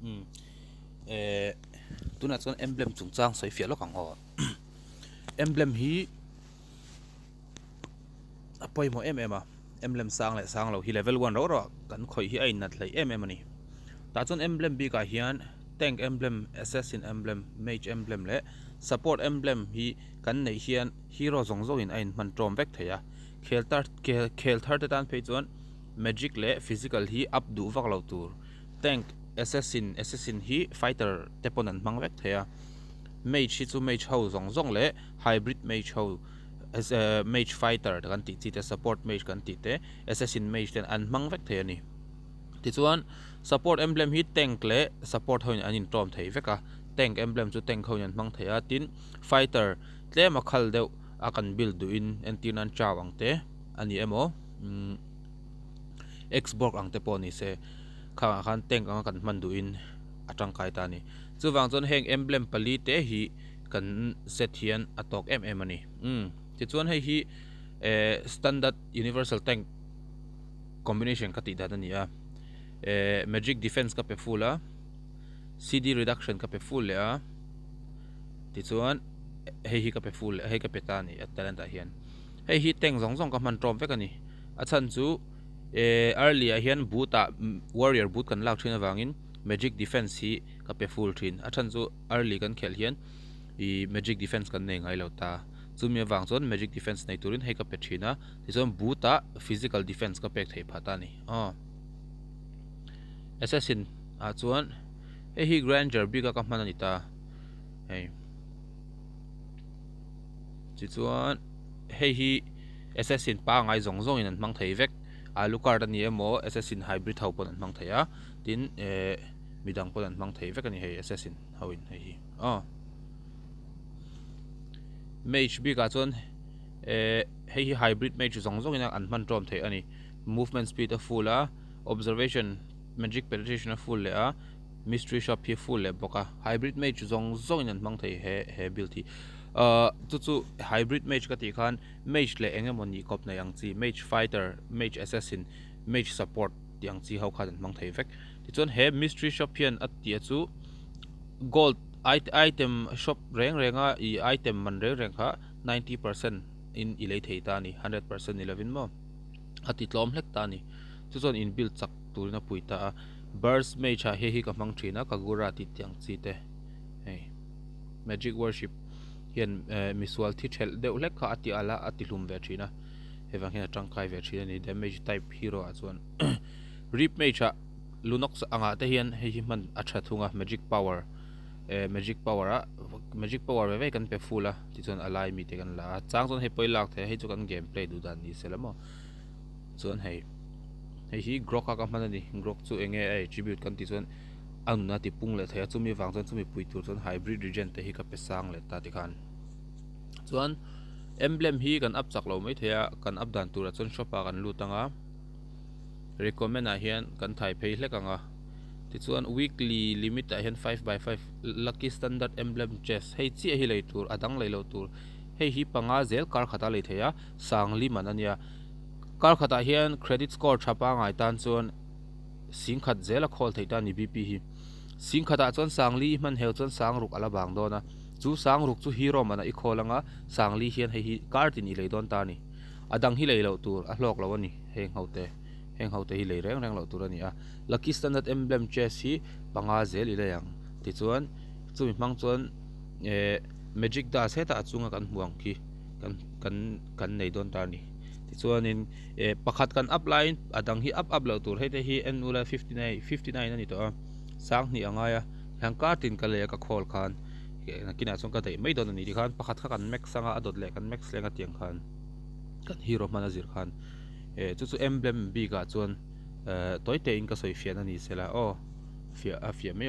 um tuna chuan emblem chungchang soifia lo kang o emblem hi poimo em a emblem sang lo hi level 1 ro kan khoi hi ai nat hlei em ani ta chuan emblem bi ka hian tank emblem assassin emblem mage emblem le support emblem hi kan nei hian hero zongzong in ain man trom vek theya khel thar te tan phei chuan magic le physical hi up du vak lo tur tank assassin hi fighter teponan mang vek theya mage hi chu mage ho zongzong le hybrid mage ho as a mage fighter kan ti te support mage kan ti te assassin mage ten an mang vek the ani ti chuan support emblem hi tank le support hoin anin tom thei veka tank emblem chu tank hoin an mang theya tin fighter tle ma khal deuh akan build du in antinan chawang te ani emo xbox ang te poni se khan tank ang kan man du in atang kai ta ni chuwang chon heng emblem pali te hi kan set hian atok ani ti chuan hei hi standard universal tank combination ka ti da ni a magic defense ka pe full a cd reduction ka pe full le a ti chuan hei hi ka pe full hei ka pe ta ni at talent a hian hei hi tank zong ka man trom vek ani a chan chu early a hian buta warrior boot kan lak thina wangin magic defense hi ka pe full thin a chan chu early kan khel hian i magic defense kan nei ngai lo ta chumi wang chon magic defense nei turin hei ka pe thina ti chon buta physical defense ka pek thei phata ni assassin a chuan hei hi grandeur bika ka hman ani ta hei ti chuan hei hi assassin pa ngai zong in an mang thei vek alucard ani emo assassin hybrid ho pon an mang theya tin midang pon an mang thei vek ani hei assassin hoin hei hi mage bi ka chuan hei hi hybrid mage zong in an man trom thei ani movement speed a full a observation magic penetration a full le a mystery shop hi full le boka hybrid mage zong in an mang thei he build hi chu hybrid mage ka ti khan mage le engemoni kop na yang chi mage fighter mage assassin mage support yang chi ho khan mang thei vek ti chon he mystery shop hian atia chu gold item shop renga I item man reng kha 90% in ilei thei ta ni 100% 11 mo ati tlom hlek ta ni chu chon in build chak turina puita burst mage ha he hi ka mang thina kagura ti tiang chi te hey magic worship hian misual thi thel deuh hlek kha ati ala ati hlum ve thina hewang hian atangkai ve thina ni damage type hero a chuan rip mage ha lunox anga te hian hei man acha thunga magic power magic power ve kan pe full a ti chon alai mi te kan la chang chon he poilak the hei chu kan gameplay du dan ni selamo chuan hei hi grok ka man ani grok chu enge attribute kan ti chuan anna ti pung le thaya chumi wang chon chumi pui tur chon hybrid regen te hi ka pe sang le ta ti khan chuan emblem hi kan up chak lo mai thaya kan up dan tur chon shopa kan lutanga recommend a hian kan thai phei hlekanga ti chuan weekly limit a hian 5x5 lucky standard emblem chest hei chi hi lei tur adang lei lo tur hei hi panga zel kar khata lei thaya sangli manania kar khata hian credit score thapa ngai tan chuan singkhat zela khol theita ni bp hi singkhata chuan sangli man heu chuan sangruk ala bang dona chu sangruk chu hero mana I kholanga sangli hian hei kartin I leidon ta ni adang hi leilo tur a hlok lo ani heng hote hi lei reng lo tur ani a lucky standard emblem chest hi panga zel I leyang ti chuan chumi mang chuan magic da seta chunga kan huang ki kan nei don ta ni ti chuan in pakhat kan upline adang hi up lo tur hei te hi enula 59 ani to sang ni angaya hang kartin ka le ka khol khan kina chong ka thei mai don ani ti khan pakhat kha kan max anga adot le kan max lenga tiang khan kan hero manager khan chu emblem bi ga chuan toy te in ka soi fian ani sela fia me